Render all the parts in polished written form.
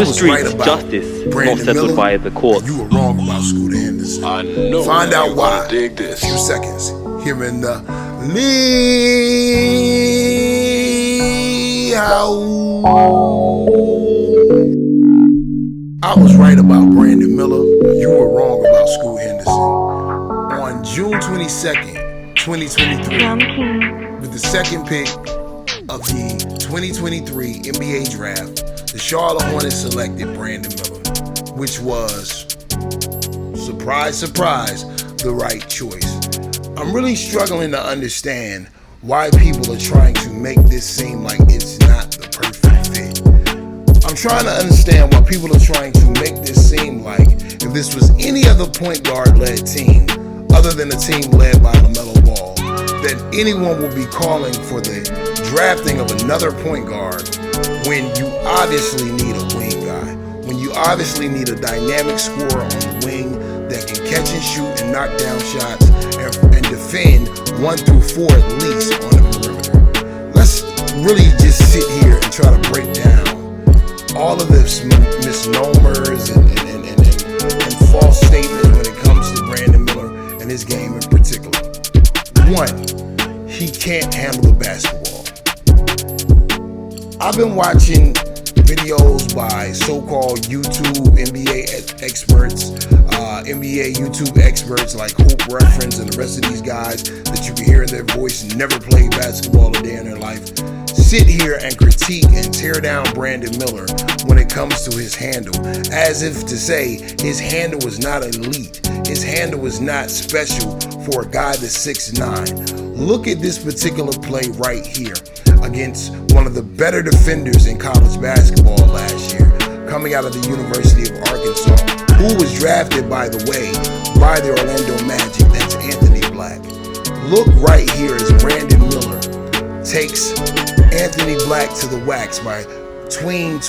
the streets, justice is not settled by the courts. You were wrong about Scooter Henderson. I know. Find out why. Dig this. A few seconds here in the LitHoUsE. I was right about Brandon Miller. You were wrong about Scooter Henderson. On June 22nd, 2023, with the second pick of the 2023 NBA draft, the Charlotte Hornets selected Brandon Miller, which was, surprise, surprise, the right choice. I'm really struggling to understand why people are trying to make this seem like it's not the perfect fit. I'm trying to understand why people are trying to make this seem like if this was any other point guard led team other than a team led by Lamelo Ball, that anyone will be calling for the drafting of another point guard when you obviously need a wing guy, when you obviously need a dynamic scorer on the wing that can catch and shoot and knock down shots and defend 1 through 4 at least on the perimeter. Let's really just sit here and try to break down all of this misnomers and false statements when it comes to Brandon Miller and his game in particular. One, he can't handle the basketball. I've been watching videos by so-called YouTube NBA experts, NBA YouTube experts like Hoop Reference and the rest of these guys that you can hear in their voice and never played basketball a day in their life, sit here and critique and tear down Brandon Miller when it comes to his handle, as if to say his handle is not elite, his handle is not special for a guy that's 6'9". Look at this particular play right here against one of the better defenders in college basketball last year, coming out of the University of Arkansas, who was drafted, by the way, by the Orlando Magic. That's Anthony Black. Look right here as Brandon Miller takes Anthony Black to the wax by tween,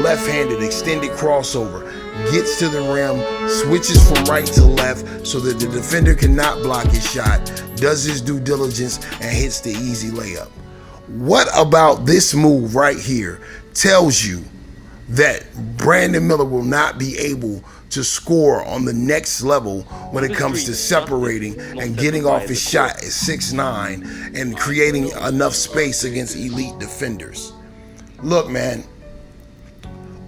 left-handed extended crossover, gets to the rim, switches from right to left so that the defender cannot block his shot, does his due diligence, and hits the easy layup. What about this move right here tells you that Brandon Miller will not be able to score on the next level when it comes to separating and getting off his shot at 6'9" and creating enough space against elite defenders? Look, man,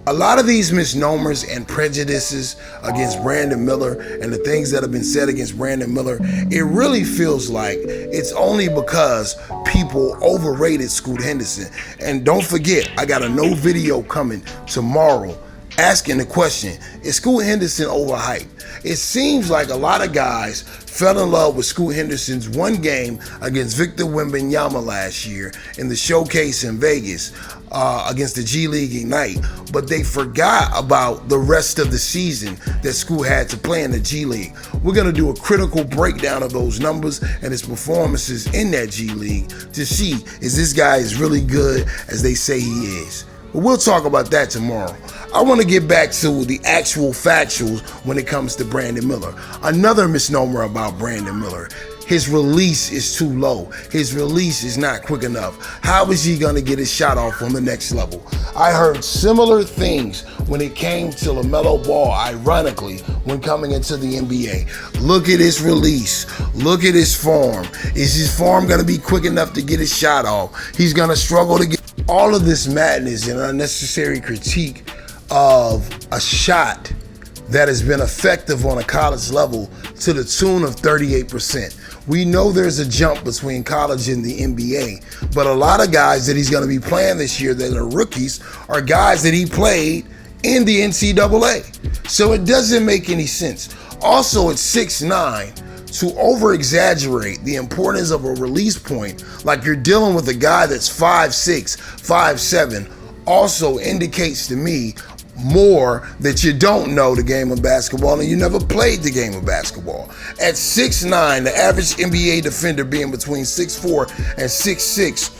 a lot of these misnomers and prejudices against Brandon Miller and the things that have been said against Brandon Miller, it really feels like it's only because people overrated Scoot Henderson. And don't forget, I got a no video coming tomorrow asking the question, is Scoot Henderson overhyped? It seems like a lot of guys fell in love with Scoot Henderson's one game against Victor Wembanyama last year in the showcase in Vegas against the G League Ignite, but they forgot about the rest of the season that Scoot had to play in the G League. We're going to do a critical breakdown of those numbers and his performances in that G League to see is this guy as really good as they say he is. But we'll talk about that tomorrow. I want to get back to the actual factuals when it comes to Brandon Miller. Another misnomer about Brandon Miller: his release is too low. His release is not quick enough. How is he going to get his shot off on the next level? I heard similar things when it came to Lamelo Ball, ironically, when coming into the NBA. Look at his release. Look at his form. Is his form going to be quick enough to get his shot off? He's going to struggle to get all of this madness and unnecessary critique of a shot that has been effective on a college level to the tune of 38%. We know there's a jump between college and the NBA, but a lot of guys that he's going to be playing this year that are rookies are guys that he played in the NCAA. So it doesn't make any sense. Also, at 6'9", to over-exaggerate the importance of a release point like you're dealing with a guy that's 5'6", 5'7", also indicates to me more that you don't know the game of basketball and you never played the game of basketball. At 6'9", the average NBA defender being between 6'4" and 6'6",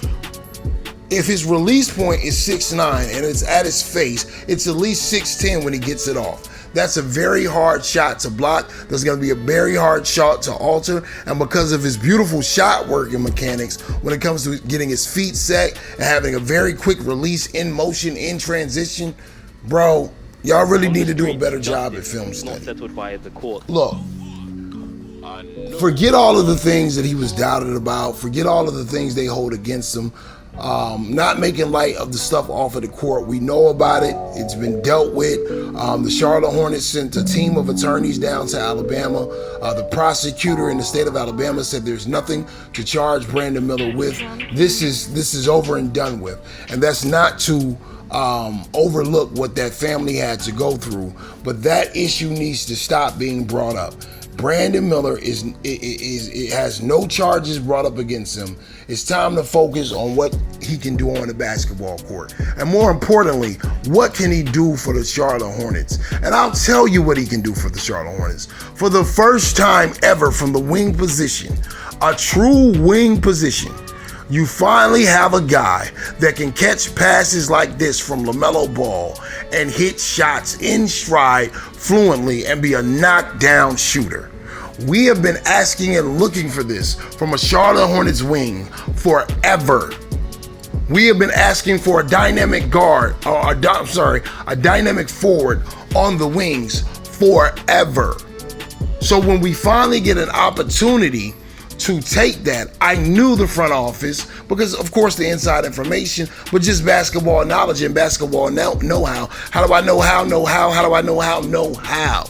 if his release point is 6'9" and it's at his face, it's at least 6'10" when he gets it off. That's a very hard shot to block. There's going to be a very hard shot to alter. And because of his beautiful shot working mechanics, when it comes to getting his feet set and having a very quick release in motion, in transition, Bro, y'all really On the need to do a street, better job at justice film is not study. settled by the court. Look, forget all of the things that he was doubted about. Forget all of the things they hold against him. Not making light of the stuff off of the court. We know about it. It's been dealt with. The Charlotte Hornets sent a team of attorneys down to Alabama. The prosecutor in the state of Alabama said there's nothing to charge Brandon Miller with. This is over and done with. And that's not to overlook what that family had to go through. But that issue needs to stop being brought up. Brandon Miller has no charges brought up against him. It's time to focus on what he can do on the basketball court. And more importantly, what can he do for the Charlotte Hornets? And I'll tell you what he can do for the Charlotte Hornets. For the first time ever from the wing position, a true wing position, you finally have a guy that can catch passes like this from Lamelo Ball and hit shots in stride fluently and be a knockdown shooter. We have been asking and looking for this from a Charlotte Hornets wing forever. We have been asking for a dynamic guard, or a dynamic forward on the wings forever. So when we finally get an opportunity to take that, I knew the front office, because of course the inside information, but just basketball knowledge and basketball know-how. How do I know how? Know-how. How do I know how? Know-how.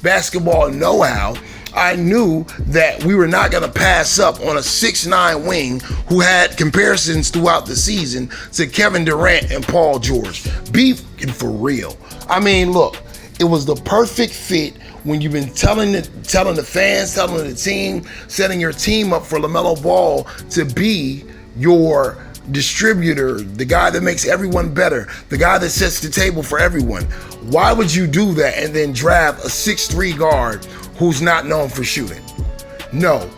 Basketball know-how. I knew that we were not going to pass up on a 6'9" wing who had comparisons throughout the season to Kevin Durant and Paul George. Beefing for real. I mean, look, it was the perfect fit when you've been telling the fans, telling the team, setting your team up for Lamelo Ball to be your distributor, the guy that makes everyone better, the guy that sets the table for everyone. Why would you do that and then draft a 6'3" guard who's not known for shooting? No,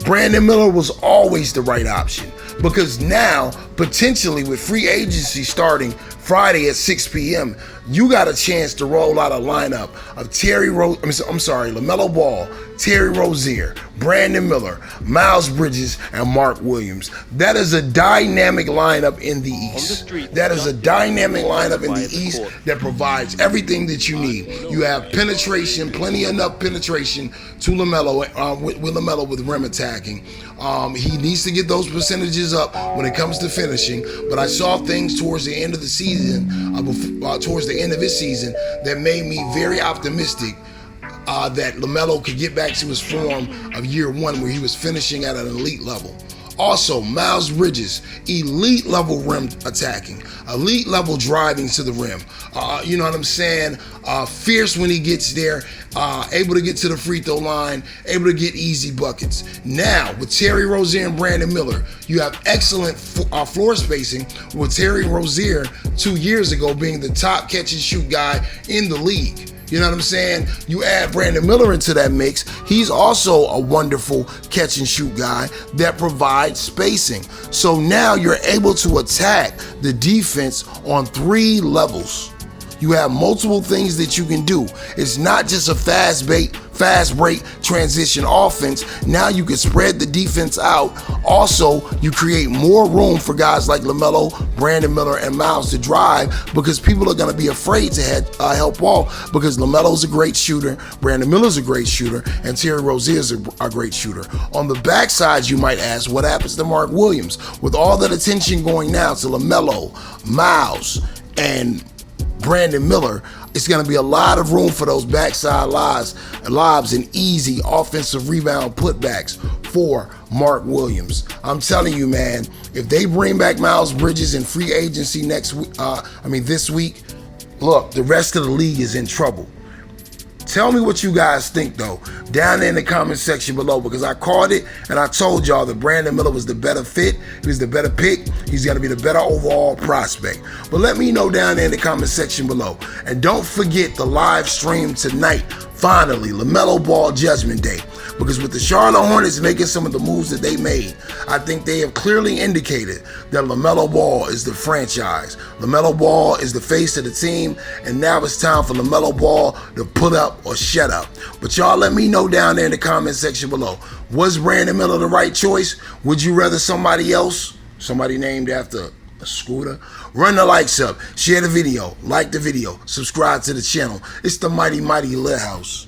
Brandon Miller was always the right option, because now, potentially with free agency starting Friday at 6 p.m., you got a chance to roll out a lineup of Lamelo Ball, Terry Rozier, Brandon Miller, Miles Bridges, and Mark Williams. That is a dynamic lineup in the East. That is a dynamic lineup in the East that provides everything that you need. You have penetration, enough penetration to Lamelo, with Lamelo with rim attacking. He needs to get those percentages up when it comes to finishing, but I saw things towards the end of the season, towards the end of his season, that made me very optimistic that Lamelo could get back to his form of year one, where he was finishing at an elite level. Also, Miles Bridges, elite level rim attacking, elite level driving to the rim. You know what I'm saying? Fierce when he gets there, able to get to the free throw line, able to get easy buckets. Now, with Terry Rozier and Brandon Miller, you have excellent floor spacing, with Terry Rozier 2 years ago being the top catch and shoot guy in the league. You know what I'm saying? You add Brandon Miller into that mix, he's also a wonderful catch and shoot guy that provides spacing. So now you're able to attack the defense on 3 levels. You have multiple things that you can do. It's not just a fast break transition offense. Now you can spread the defense out. Also, you create more room for guys like Lamelo, Brandon Miller, and Miles to drive, because people are going to be afraid to help ball, because Lamelo's a great shooter, Brandon Miller's a great shooter, and Terry Rozier's a great shooter. On the backside, you might ask, what happens to Mark Williams? With all that attention going now to Lamelo, Miles, and Brandon Miller, it's going to be a lot of room for those backside lobs and easy offensive rebound putbacks for Mark Williams. I'm telling you, man, if they bring back Miles Bridges in free agency this week, look, the rest of the league is in trouble. Tell me what you guys think, though, down there in the comment section below, because I called it and I told y'all that Brandon Miller was the better fit. He was the better pick. He's going to be the better overall prospect. But let me know down there in the comment section below. And don't forget the live stream tonight. Finally, Lamelo Ball Judgment Day. Because with the Charlotte Hornets making some of the moves that they made, I think they have clearly indicated that Lamelo Ball is the franchise. Lamelo Ball is the face of the team, and now it's time for Lamelo Ball to put up or shut up. But y'all let me know down there in the comment section below. Was Brandon Miller the right choice? Would you rather somebody else, somebody named after A scooter? Run the likes up. Share the video. Like the video. Subscribe to the channel. It's the mighty LitHoUsE.